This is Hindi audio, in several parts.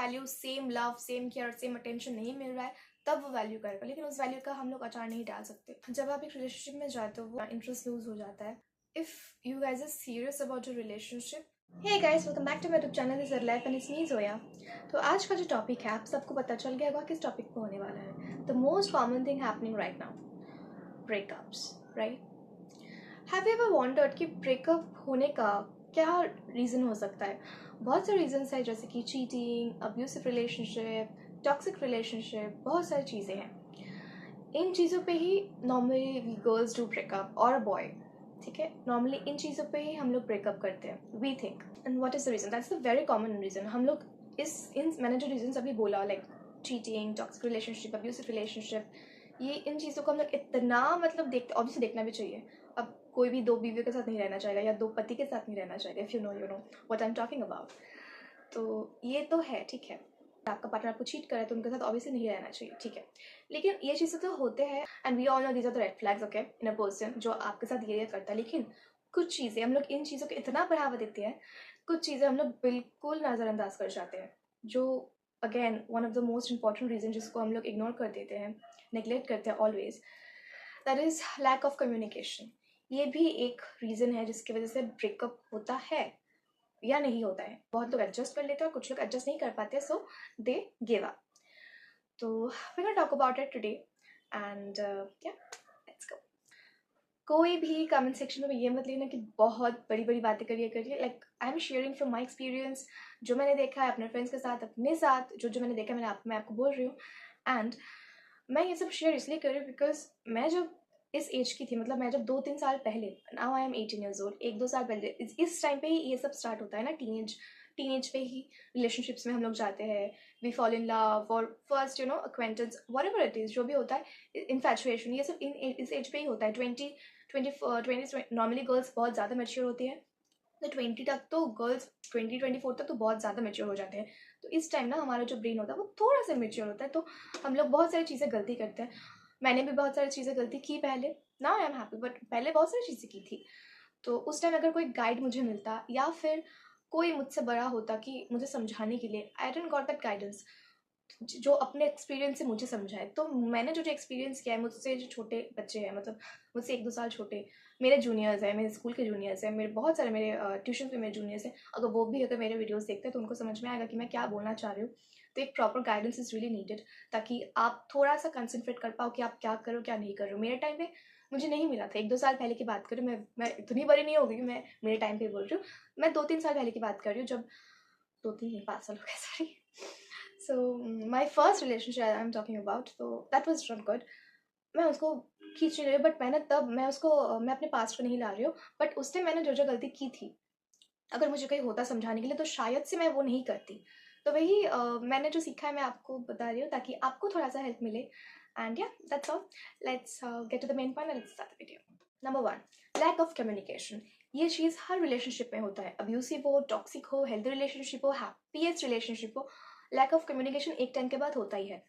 Value, same love, same care, same attention नहीं मिल रहा है, तब वो वैल्यू करेगा। लेकिन उस वैल्यू का हम लोग अचार नहीं डाल सकते। जब आप एक रिलेशनशिप में जाते हो वो इंटरेस्ट लूज हो जाता है। If you guys are serious about your relationship, hey guys, welcome back to my YouTube channel is life and it's me Zoya. तो आज का जो टॉपिक है आप सबको पता चल गया होगा किस टॉपिक पे होने वाला है। The most common thing happening right now, breakups, right? Have you ever wondered कि ब्रेकअप होने का क्या रीज़न हो सकता है? बहुत सारे रीजंस है, जैसे कि cheating, abusive relationship, toxic relationship, बहुत सारी चीज़ें हैं। इन चीज़ों पे ही normally we girls do breakup और अ बॉय, ठीक है? नॉर्मली इन चीज़ों पे ही हम लोग ब्रेकअप करते हैं, we think. And what is the reason? That's the very common reason. हम लोग मैंने जो रीजन अभी बोला, like cheating, toxic relationship, abusive relationship, ये इन चीज़ों को हम लोग इतना देखते, ऑब्वियसली देखना भी चाहिए। अब कोई भी दो बीवियों के साथ नहीं रहना चाहेगा या दो पति के साथ नहीं रहना चाहेगा, if you know what I am talking about. तो ये तो है, ठीक है। आपका पार्टनर आपको चीट करे तो उनके साथ ऑब्वियसली नहीं रहना चाहिए, ठीक है। लेकिन ये चीज़ें तो होते हैं and we all know these are the red flags, okay, in a person जो आपके साथ ये करता है। लेकिन कुछ चीज़ें हम लोग इन चीज़ों को इतना बढ़ावा देते हैं, कुछ चीज़ें हम लोग बिल्कुल नज़रअंदाज कर जाते हैं, जो again one of the most important reason जिसको हम लोग इग्नोर कर देते हैं, नेग्लेक्ट करते हैं always, that is lack of communication. ये भी एक रीज़न है जिसकी वजह से ब्रेकअप होता है या नहीं होता है। बहुत लोग एडजस्ट कर लेते हैं और कुछ लोग एडजस्ट नहीं कर पाते, सो दे गिव अप। तो we gonna talk about it today and yeah let's go. कोई भी कमेंट सेक्शन में ये मत लेना कि बहुत बड़ी बड़ी बातें करिए। Like I am sharing from my experience, जो मैंने देखा है अपने फ्रेंड्स के साथ, अपने साथ जो मैंने देखा मैं आपको बोल रही हूँ। एंड मैं ये सब शेयर इसलिए कर रही हूँ बिकॉज मैं जब इस एज की थी, मतलब मैं जब 2-3 साल पहले, now I am 18 years old, 1-2 साल पहले इस टाइम पे ही ये सब स्टार्ट होता है ना, टीनेज पे ही रिलेशनशिप्स में हम लोग जाते हैं, वी फॉल इन लव और first acquaintance, whatever it is, जो भी होता है, इन्फैचुएशन, ये सब इस एज पे ही होता है। 20 नॉर्मली गर्ल्स बहुत ज़्यादा मेच्योर होती है, तो 20 तक तो गर्ल्स, 20-24 तक तो बहुत ज़्यादा मेच्योर हो जाते हैं। तो इस टाइम ना हमारा जो ब्रेन होता है वो थोड़ा सा मेच्योर होता है, तो हम लोग बहुत सारी चीज़ें गलती करते हैं। मैंने भी बहुत सारी चीज़ें गलती की पहले, now I am happy, but पहले बहुत सारी चीज़ें की थी। तो उस टाइम अगर कोई गाइड मुझे मिलता या फिर कोई मुझसे बड़ा होता कि मुझे समझाने के लिए, I don't got that guidance जो अपने एक्सपीरियंस से मुझे समझाए। तो मैंने जो एक्सपीरियंस किया है, मुझसे जो छोटे बच्चे हैं, मतलब मुझसे 1-2 साल छोटे, मेरे जूनियर्स हैं, मेरे स्कूल के जूनियर्स हैं, मेरे बहुत सारे मेरे ट्यूशन पे मेरे जूनियर्स हैं, अगर मेरे वीडियोस देखते हैं तो उनको समझ में आएगा कि मैं क्या बोलना चाह रही हूँ। तो एक proper guidance is really needed, ताकि आप थोड़ा सा कंसंट्रेट कर पाओ कि आप क्या करो क्या नहीं कर रहे हो। मेरे टाइम पे मुझे नहीं मिला था। 1-2 साल पहले की बात करूँ, मैं इतनी बड़ी नहीं होगी कि मैं मेरे टाइम पे बोल रही हूँ, मैं 2-3 साल पहले की बात कर रही हूँ, जब 2-3 नहीं 5 साल हो गए, sorry. So my first relationship I am talking about, तो दैट वॉज नॉट गुड। मैं उसको खींच नहीं रही हूँ, बट मैं अपने पास्ट को नहीं ला रही हूँ, बट उस टाइम मैंने जो गलती की थी, अगर मुझे कहीं होता समझाने के लिए तो शायद से मैं वो नहीं करती। तो वही मैंने जो सीखा है मैं आपको बता रही हूँ, ताकि आपको थोड़ा सा हेल्प मिले। And yeah that's all, let's get to the main point and let's start the video. Number 1, lack of communication. ये चीज़ हर रिलेशनशिप में होता है, अब्यूसिव हो, टॉक्सिक हो, हेल्दी रिलेशनशिप हो, हैप्पीएस्ट रिलेशनशिप हो, लैक ऑफ कम्युनिकेशन एक टाइम के बाद होता ही है।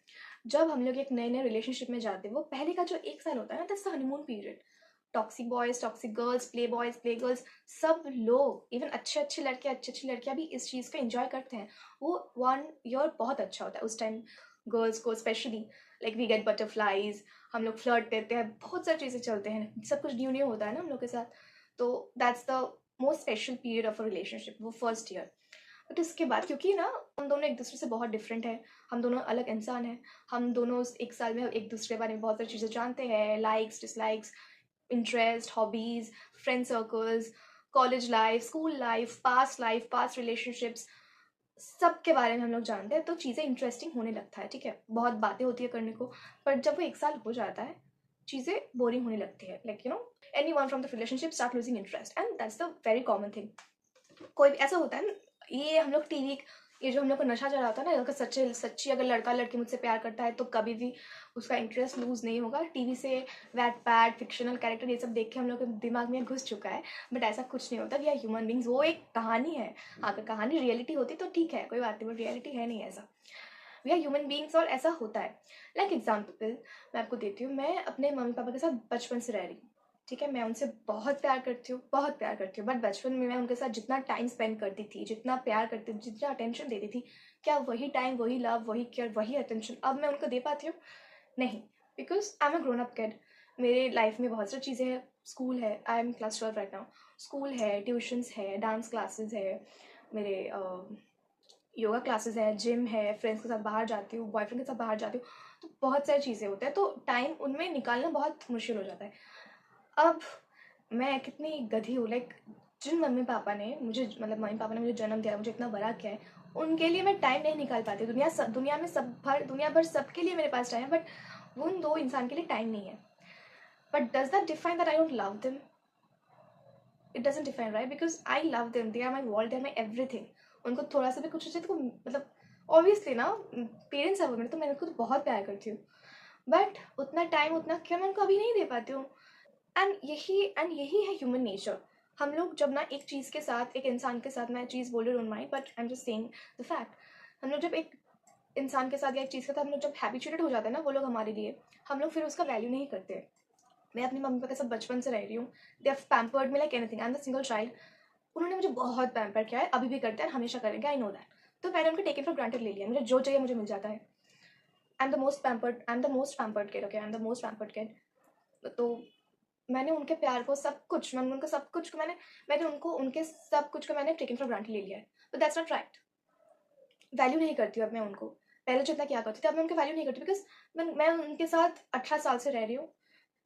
जब हम लोग एक नए रिलेशनशिप में जाते हैं, वो पहले का जो 1 साल होता है ना, that's the honeymoon period. Toxic boys, toxic girls, play boys, play girls, सब लोग, इवन अच्छे अच्छे लड़के, अच्छी अच्छी लड़कियां भी इस चीज़ को एंजॉय करते हैं। वो 1 ईयर बहुत अच्छा होता है उस टाइम गर्ल्स को specially, like we get butterflies, हम लोग फ्लर्ट करते हैं, बहुत सारी चीज़ें चलते हैं, सब कुछ न्यू न्यू होता है ना हम लोग के साथ। तो that's the most special period of a relationship, वो फर्स्ट ईयर। बट इसके बाद, क्योंकि ना हम दोनों एक दूसरे से बहुत डिफरेंट हैं, हम दोनों अलग इंसान हैं, हम दोनों उस 1 साल में एक दूसरे के बारे में बहुत सारी चीज़ें जानते हैं, likes, dislikes, interest, hobbies, friend circles, college life, school life, past relationships, सब के बारे में हम लोग जानते हैं। तो चीज़ें इंटरेस्टिंग होने लगता है, ठीक है, बहुत बातें होती है करने को। पर जब वो 1 साल हो जाता है, चीज़ें बोरिंग होने लगती है, like any one from the relationship start losing interest, and that's the very common thing. कोई ऐसा होता है ना, ये हम लोग टीवी, ये जो हम लोग को नशा चढ़ा होता है ना, अगर सच्ची अगर लड़का लड़की मुझसे प्यार करता है तो कभी भी उसका इंटरेस्ट लूज नहीं होगा। टीवी से वैटपैड, फिक्शनल कैरेक्टर, ये सब देख के हम लोग के दिमाग में घुस चुका है, बट ऐसा कुछ नहीं होता। वी आर ह्यूमन बींग्स, वो एक कहानी है। हाँ, अगर कहानी रियलिटी होती तो ठीक है, कोई बात नहीं, बट रियलिटी है नहीं ऐसा। वी आर ह्यूमन बींग्स और ऐसा होता है। लाइक एग्जाम्पल मैं आपको देती हूँ, मैं अपने मम्मी पापा के साथ बचपन से रह रही हूँ, ठीक है, मैं उनसे बहुत प्यार करती हूँ, बहुत प्यार करती हूँ, बट बचपन में मैं उनके साथ जितना टाइम स्पेंड करती थी, जितना प्यार करती थी, जितना अटेंशन देती थी, क्या वही टाइम, वही लव, वही केयर, वही अटेंशन अब मैं उनको दे पाती हूँ? नहीं, because I am a grown up kid. मेरे लाइफ में बहुत सारी चीज़ें हैं। स्कूल है, I am class 12 right now. School है, ट्यूशन्स है, डांस क्लासेस है, मेरे योगा क्लासेस है, जिम है, फ्रेंड्स के साथ बाहर जाती हूँ, बॉयफ्रेंड के साथ बाहर जाती हूँ, तो बहुत सारी चीज़ें होती हैं, तो टाइम उनमें निकालना बहुत मुश्किल हो जाता है। अब मैं कितनी गधी हूँ, लाइक जिन मम्मी पापा ने मुझे, मतलब मम्मी पापा ने मुझे जन्म दिया, मुझे इतना बड़ा किया है, उनके लिए मैं टाइम नहीं निकाल पाती। दुनिया में दुनिया भर सबके लिए मेरे पास टाइम है, बट उन दो इंसान के लिए टाइम नहीं है। But does that define that I don't love them? It doesn't define, right? Because I love them, they are my world, they are my everything. उनको थोड़ा सा भी कुछ हो जाए तो मतलब ऑब्वियसली ना, पेरेंट्स है वो मेरे, तो मैं उनको तो बहुत प्यार करती हूँ, बट उतना टाइम, उतना केयर मैं उनको अभी नहीं दे पाती हूँ। एंड यही है ह्यूमन नेचर। हम लोग जब ना एक चीज़ के साथ, एक इंसान के साथ, मैं चीज़ बोल रही don't mind, but I am just saying the fact, हम लोग जब एक इंसान के साथ या एक चीज़ के साथ हम लोग जब हैबिचुएटेड हो जाते हैं ना, वो लोग हमारे लिए, हम लोग फिर उसका वैल्यू नहीं करते। मैं अपनी मम्मी पापा के साथ बचपन से रह रही हूँ, they have pampered me like anything, I am the single child. उन्होंने मुझे बहुत पैम्पर किया है, अभी भी करते हैं, हमेशा करेंगे, आई नो दैट। तो मैंने उनको टेकन फॉर ग्रांटेड ले लिया, मुझे जो चाहिए मुझे मिल जाता है। I am the most pampered kid, okay, I am the most pampered kid. तो मैंने उनके प्यार को, सब कुछ, मैंने उनको सब कुछ को मैंने उनको उनके सब कुछ को मैंने टेकन फॉर ग्रांटेड ले लिया है, but that's not right. Value नहीं करती हूँ अब मैं उनको, पहले जितना क्या करती थी, अब मैं उनकी वैल्यू नहीं करती, बिकॉज मैं उनके साथ 18 साल से रह रही हूँ,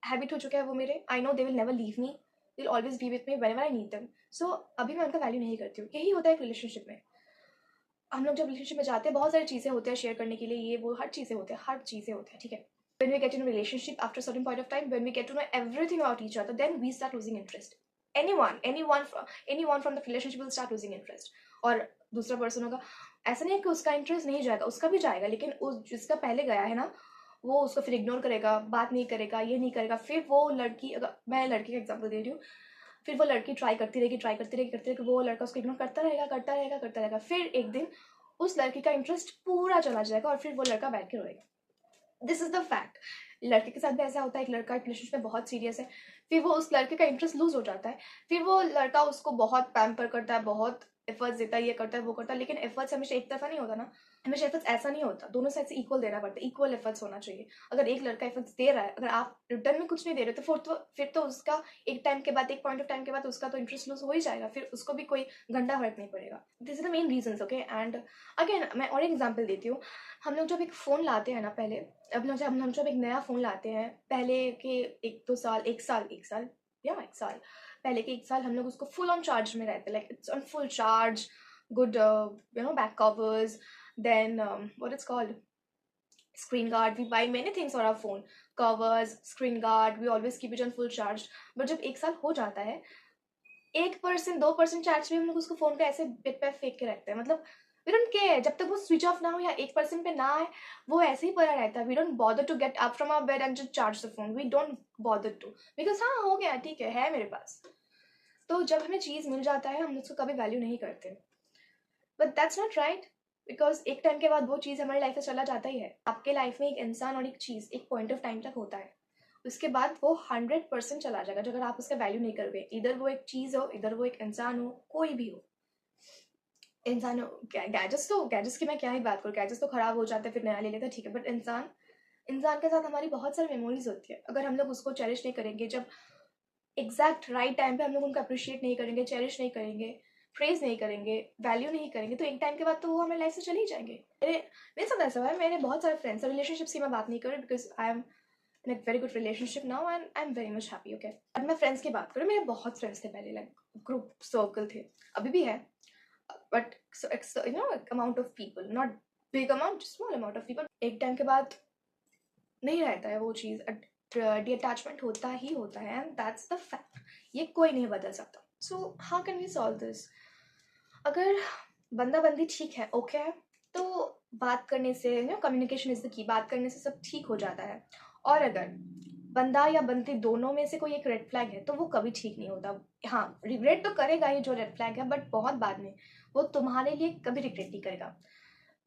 हैबिट हो चुका है वो मेरे, I know they will never leave me, they will always be with me whenever I need them. So अभी मैं उनका वैल्यू नहीं करती हूँ। यही होता है एक रिलेशनशिप में। हम लोग जब रिलेशनशिप में जाते हैं, बहुत सारी चीज़ें होती हैं शेयर करने के लिए, ये वो हर चीज़ें होते हैं, हर चीज़ें होती हैं, ठीक है। When we get in a relationship after a certain point of time, when we get to know everything about each other, then we start losing interest. Anyone from the relationship will start losing interest. और दूसरा पर्सन होगा, ऐसा नहीं है कि उसका इंटरेस्ट नहीं जाएगा, उसका भी जाएगा, लेकिन उस जिसका पहले गया है ना, वो उसको फिर इग्नोर करेगा, बात नहीं करेगा, ये नहीं करेगा। फिर वो लड़की, अगर मैं लड़की का एग्जाम्पल दे रही हूँ, फिर वो लड़की ट्राई करती रहेगी, वो लड़का उसको इग्नोर करता रहेगा। फिर एक दिन उस लड़की का इंटरेस्ट पूरा चला जाएगा और फिर वो लड़का बैठ के रोएगा। This is the fact. लड़के के साथ भी ऐसा होता है, एक लड़का एक रिलेशनशिप में बहुत सीरियस है, फिर वो उस लड़के का इंटरेस्ट लूज हो जाता है, फिर वो लड़का उसको बहुत पैम्पर करता है, बहुत एफर्ट्स देता है, ये करता है, वो करता है, लेकिन एफर्ट्स हमेशा एक तरफा नहीं होता ना, हमेशा एफर्ट्स ऐसा नहीं होता, दोनों साइड से इक्वल देना पड़ता है, इक्वल एफर्ट्स होना चाहिए। अगर एक लड़का एफर्ट्स दे रहा है, अगर आप रिटर्न में कुछ नहीं दे रहे, तो फिर तो उसका एक टाइम के बाद, एक पॉइंट ऑफ टाइम के बाद उसका तो इंटरेस्ट लूज हो ही जाएगा, फिर उसको भी कोई घंटा फर्क नहीं पड़ेगा। This is the main reason, okay. And again मैं और एग्जाम्पल देती हूँ। हम लोग जब एक फ़ोन लाते हैं ना, पहले अब हम जब एक नया फ़ोन लाते हैं, पहले के एक साल या एक साल पहले के, एक साल हम लोग उसको फुल ऑन चार्ज में रहते, like it's on full charge, good back covers, then what it's called, screen guard. We buy many things for our phone, covers, screen guard, we always keep it on full charge. but जब एक साल हो जाता है, 1% 2% चार्ज भी हम लोग उसको फोन पे ऐसे बेड पे फेंक के रखते हैं, मतलब वी डोंट केयर, जब तक वो स्विच ऑफ ना हो या 1% पे ना आए, वो ऐसे ही पड़ा रहता है। We don't bother to get up from our bed and just charge the phone, we don't bother to, because हाँ हो गया, ठीक है मेरे पास। तो जब हमें चीज़ मिल जाता है, हम उसको कभी वैल्यू नहीं करते, but that's not right, because एक टाइम के बाद वो चीज़ हमारी लाइफ से चला जाता ही है। आपके लाइफ में एक इंसान और एक चीज़ एक पॉइंट ऑफ टाइम तक होता है, उसके बाद वो 100% चला जाएगा अगर आप उसका वैल्यू नहीं करोगे। इधर वो एक चीज़ हो, इधर वो एक इंसान हो, कोई भी हो, इंसान हो, गैजेट्स की मैं क्या ही बात करूँ, गैजेट्स तो खराब हो जाते हैं, फिर नया ले लेते हैं, ठीक है, बट इंसान के साथ हमारी बहुत सारी मेमोरीज होती है। अगर हम लोग उसको चेरिश नहीं करेंगे, जब एग्जैक्ट राइट टाइम पे हम लोग उनको अप्रिशिएट नहीं करेंगे, चेरिश नहीं करेंगे, प्रेज नहीं करेंगे, वैल्यू नहीं करेंगे, तो एक टाइम के बाद तो वो हमारी लाइफ से चले ही जाएंगे। मेरे साथ ऐसा हुआ है, मेरे बहुत सारे फ्रेंड्स, रिलेशनशिप्स की मैं बात नहीं कर रही, because I am in a very good relationship now and I am very much happy, okay. अब मैं फ्रेंड्स की बात करूँ, मेरे बहुत फ्रेंड्स थे पहले, लाइक ग्रुप सर्कल थे, अभी भी है, but amount of people, not big amount, small amount of people. एक टाइम के बाद नहीं रहता है वो चीज़, अटैचमेंट होता ही होता है, एंड दैट्स द फैक्ट, ये कोई नहीं बदल सकता। So how can we solve this? अगर बंदा बंदी ठीक है, ओके है, तो बात करने से, कम्युनिकेशन इज द की, बात करने से सब ठीक हो जाता है। और अगर बंदा या बंदी दोनों में से कोई एक रेड फ्लैग है, तो वो कभी ठीक नहीं होता। हाँ, रिग्रेट तो करेगा ही जो रेड फ्लैग है, बट बहुत बाद में, वो तुम्हारे लिए कभी रिग्रेट नहीं करेगा।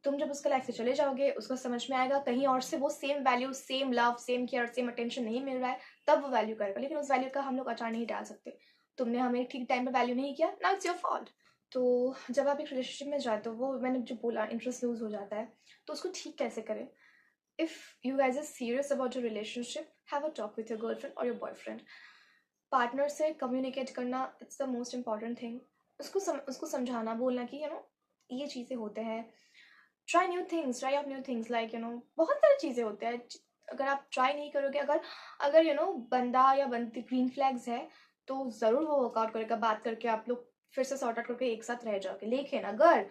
तुम जब उसके लाइफ से चले जाओगे, उसको समझ में आएगा कहीं और से वो same value, same love, same care, same attention नहीं मिल रहा है, तब वो वैल्यू करेगा। लेकिन उस वैल्यू का हम लोग अचार नहीं डाल सकते। तुमने हमें ठीक टाइम पे वैल्यू नहीं किया, नाउ इट्स योर फॉल्ट। तो जब आप एक रिलेशनशिप में जाते हो, वो मैंने जो बोला इंटरेस्ट लूज हो जाता है, तो उसको ठीक कैसे करें? If you guys are serious about your relationship, have a talk with your girlfriend और योर बॉयफ्रेंड. पार्टनर से कम्युनिकेट करना, it's the most important thing. उसको समझाना, बोलना कि ये चीज़ें होते हैं. Try new things, try out new things, like बहुत सारी चीज़ें होते हैं. अगर आप ट्राई नहीं करोगे, अगर अगर बंदा या बंदी ग्रीन फ्लैग्स है, तो ज़रूर वो वर्कआउट करेगा. बात करके आप लोग फिर से सॉर्ट आउट करके एक साथ रह जाओगे. लेकिन अगर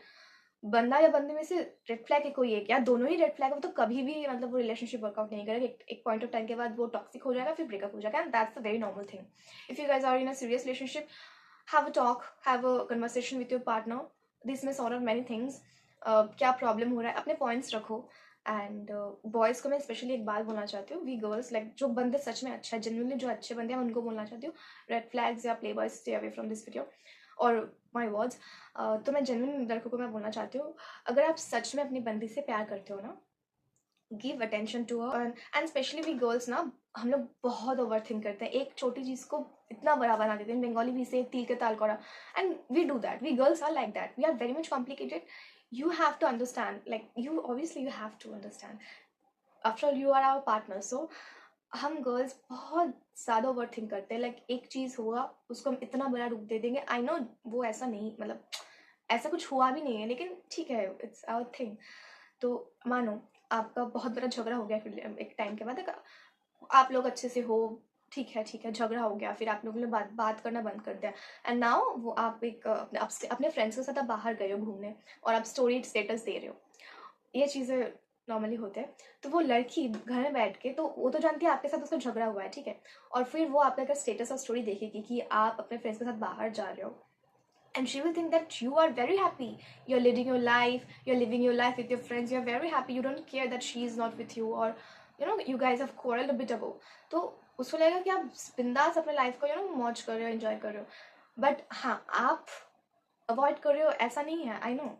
बंदा या बंदे में से रेड फ्लैग है कोई एक, या दोनों ही रेड फ्लैग है, तो कभी भी मतलब वो रिलेशनशिप वर्कआउट नहीं करेगा. एक पॉइंट ऑफ टाइम के बाद वो टॉक्सिक हो जाएगा, फिर ब्रेकअप हो जाएगा. And that's a very normal thing. If you guys are in a serious relationship, have a talk, have a conversation with your partner. This में सॉर्ट आउट मैनी थिंग्स. क्या प्रॉब्लम हो रहा है, अपने पॉइंट्स रखो. एंड बॉयज़ को मैं स्पेशली एक बात बोलना चाहती हूँ, वी गर्ल्स, लाइक जो बंदे सच में अच्छा है, जेन्युइनली जो अच्छे बंदे हैं, उनको बोलना चाहती हूँ, रेड फ्लैग्स या play boys, stay away from this video और माई वर्ड्स. तो मैं जेन्युइन लड़कों को मैं बोलना चाहती हूँ, अगर आप सच में अपनी बंदी से प्यार करते हो ना, give attention to her. And specially we girls ना, हम लोग बहुत ओवर थिंक करते हैं, एक छोटी चीज़ को इतना बड़ा बना देते हैं. बंगाली भी से तिल के ताल करा. And we do that, we girls are like that, we are very much complicated. You have to understand, like you have to understand, after all you are our partner. So हम गर्ल्स बहुत ज़्यादा ओवर थिंक करते हैं. लाइक एक चीज़ होगा, उसको हम इतना बड़ा रूप दे देंगे. आई नो वो ऐसा नहीं, मतलब ऐसा कुछ हुआ भी नहीं है, लेकिन ठीक है, इट्स आवर थिंग. तो मानो आपका बहुत बड़ा झगड़ा हो गया, फिर एक टाइम के बाद आप लोग अच्छे से हो, ठीक है, झगड़ा हो गया, फिर आप लोगों ने बात करना बंद कर दिया. एंड नाउ वो आप एक अपने फ्रेंड्स के साथ आप बाहर गए हो घूमने, और आप स्टोरी स्टेटस दे रहे हो. ये चीज़ें नॉर्मली होते हैं. तो वो लड़की घर में बैठ के, तो वो तो जानती है आपके साथ उसका झगड़ा हुआ है, ठीक है, और फिर वो आपका अगर स्टेटस और स्टोरी देखेगी कि आप अपने फ्रेंड्स के साथ बाहर जा रहे हो, and she will think that you are very happy, you're living your life, with your friends, you're very happy, you don't care that she is not with you, or you guys have quarreled a bit ago. तो उसको लगेगा कि आप बिंदास अपने लाइफ को मौज कर रहे हो, एंजॉय कर रहे हो. बट हाँ, आप अवॉइड कर रहे हो ऐसा नहीं है, I know.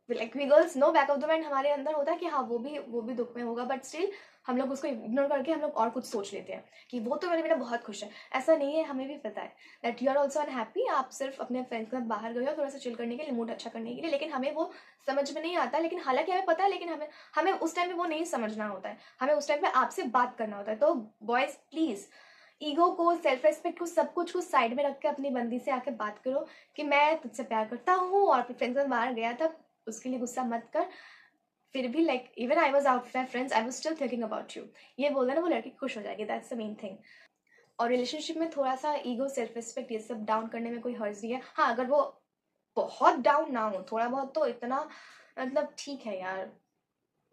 Like we girls know, back of the mind हमारे अंदर होता है कि हाँ वो भी दुख में होगा, बट स्टिल हम लोग उसको इग्नोर करके हम लोग और कुछ सोच लेते हैं कि वो तो मेरे बिना बहुत खुश है. ऐसा नहीं है, हमें भी पता है that you are also unhappy. आप सिर्फ अपने फ्रेंड्स के साथ बाहर गए हो थोड़ा सा चिल करने के लिए, मूड अच्छा करने के लिए, लेकिन हमें वो समझ में नहीं आता. लेकिन हालांकि हमें पता है, लेकिन हमें हमें उस टाइम पे वो नहीं समझना होता है. हमें उस टाइम पे आपसे बात करना होता है. तो बॉयज प्लीज, ईगो को, सेल्फ रेस्पेक्ट को, सब कुछ को साइड में रख के अपनी बंदी से आके बात करो कि मैं तुझसे प्यार करता हूँ और अपने फ्रेंड्स के साथ बाहर गया था, उसके लिए गुस्सा मत कर. फिर भी like even I was out with my friends, I was still thinking about you. ये बोल देना, वो लड़की खुश हो जाएगी. That's the main thing. और रिलेशनशिप में थोड़ा सा ईगो, सेल्फ रिस्पेक्ट, ये सब डाउन करने में कोई हर्ज नहीं है. हाँ, अगर वो बहुत डाउन ना हो, थोड़ा बहुत, तो इतना मतलब ठीक है यार.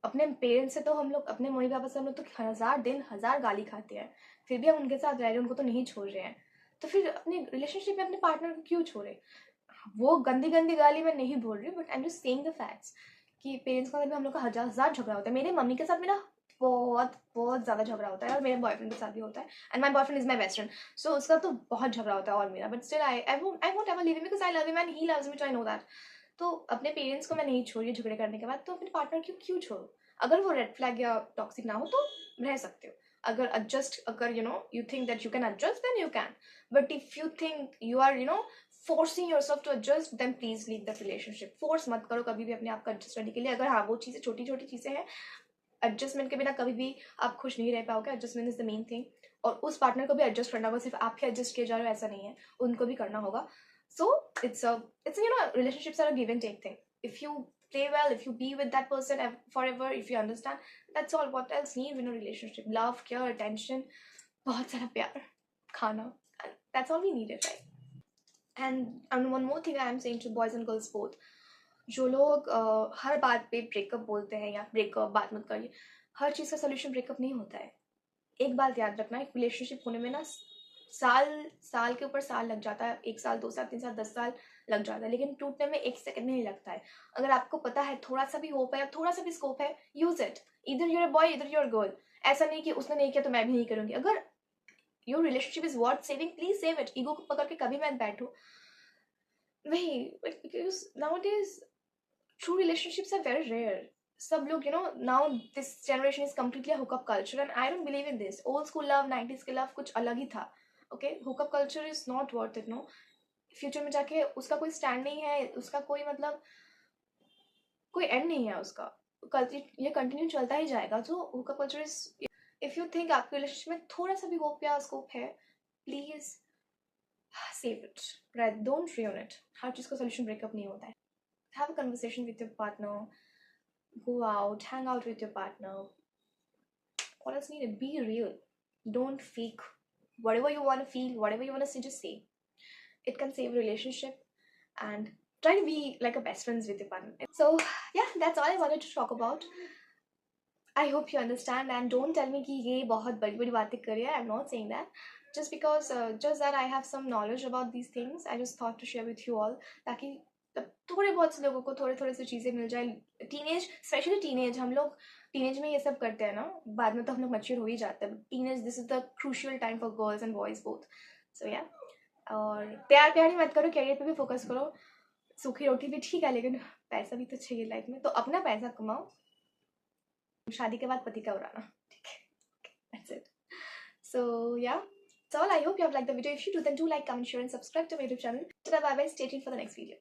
अपने पेरेंट्स से तो हम लोग, अपने मम्मी पापा से हम लोग तो 1000 दिन 1000 गाली खाते हैं, फिर भी हम उनके साथ रह रहे हैं, उनको तो नहीं छोड़ रहे हैं. तो फिर अपने रिलेशनशिप में अपने पार्टनर को क्यों छोड़े? वो गंदी गंदी गाली मैं नहीं बोल रही हूँ, but I am just saying the facts कि पेरेंट्स का भी हम लोग का हजार हजार झगड़ा होता है. मेरे मम्मी के साथ मेरा बहुत बहुत ज़्यादा झगड़ा होता है, और मेरे बॉयफ्रेंड के साथ भी होता है. And my boyfriend is my best friend, so उसका तो बहुत झगड़ा होता है और मेरा. But still I won't ever leave him because I love him and he loves me, so I know that. तो अपने पेरेंट्स को मैं नहीं छोड़ी झगड़े करने के बाद, तो अपने पार्टनर को क्यों छोड़ो? अगर वो रेड फ्लैग या टॉक्सिक ना हो तो रह सकते हो. अगर you think that you can adjust, then you can. But if you think you are forcing yourself to adjust, then please leave that relationship. Force मत करो कभी भी अपने आप को एडजस्ट करने के लिए. अगर हाँ वो चीज़ें छोटी छोटी चीज़ें हैं, एडजस्टमेंट के बिना कभी भी आप खुश नहीं रह पाओगे. Adjustment is the main thing. और उस पार्टनर को भी एडजस्ट करना होगा, सिर्फ आप ही एडजस्ट किए जा रहे हो ऐसा नहीं है, उनको भी करना होगा. सो it's relationships are a give and take thing. If you play well, if you be with that person forever, if you understand, that's all. What else need in a relationship? Love, care, attention, बहुत सारा प्यार, खाना, and that's all we needed, right? And one more thing I am saying to boys and girls both, जो लोग हर बात पे ब्रेकअप बोलते हैं या ब्रेकअप बात मत करिए, हर चीज़ का सोल्यूशन ब्रेकअप नहीं होता है. एक बात याद रखना, एक रिलेशनशिप होने में ना साल साल के ऊपर साल लग जाता है. 1 साल, 2 साल, 3 साल, 10 साल लग जाता है, लेकिन टूटने में 1 सेकंड नहीं लगता है. अगर आपको पता है थोड़ा सा भी होप है या थोड़ा सा भी स्कोप है, यूज इट. इधर यूर बॉय, इधर यूर गर्ल. ऐसा नहीं कि उसने नहीं किया तो मैं भी नहीं करूंगी. अगर your relationship is worth saving, please save it. Ego को पकड़ के कभी मत बैठो. वही, because now days true relationships are very rare. सब लोग now this generation is completely a hookup culture, and I don't believe in this. Old school love, 90s के love कुछ अलग ही था. Okay, hookup culture is not worth it. No, future में जाके उसका कोई स्टैंड नहीं है, उसका कोई मतलब कोई एंड नहीं है उसका, ये कंटिन्यू चलता ही जाएगा. तो हुक्का culture is, if you think आपके रिलेशनशिप में थोड़ा सा भी होप या स्कोप है, please save it, right, don't ruin it. हर चीज़ का सोल्यूशन ब्रेकअप नहीं होता है. Have a conversation with your partner, go out, hang out with your partner. What else needed? Be real. Don't fake. Whatever you want to feel, whatever you want to say, just say. It can save a relationship, and try to be like a best friends with your partner. So yeah, that's all I wanted to talk about. I hope you understand, and don't tell me कि ये बहुत बड़ी बड़ी बातें कर रही है. I'm not saying that. Just because just that I have some knowledge about these things, I just thought to share with you all, ताकि थोड़े बहुत से लोगों को थोड़े थोड़े से चीज़ें मिल जाए. टीनेज, स्पेशली टीनेज, हम लोग टीनेज में ये सब करते हैं ना, बाद में तो हम लोग मैच्योर हो ही जाते हैं. Teenage, this is the crucial time for girls and boys both. So yeah, और प्यार प्यार ही मत करो, कैरियर पे भी फोकस करो. सूखी रोटी भी ठीक है, लेकिन पैसा भी तो चाहिए लाइफ में, तो अपना पैसा कमाओ, शादी के बाद पति का उड़ाना, ठीक है. That's it. So yeah, that's all. I hope you have liked the video. If you do, then do like, comment, share and subscribe to my YouTube channel. Bye bye. Stay tuned for the next video.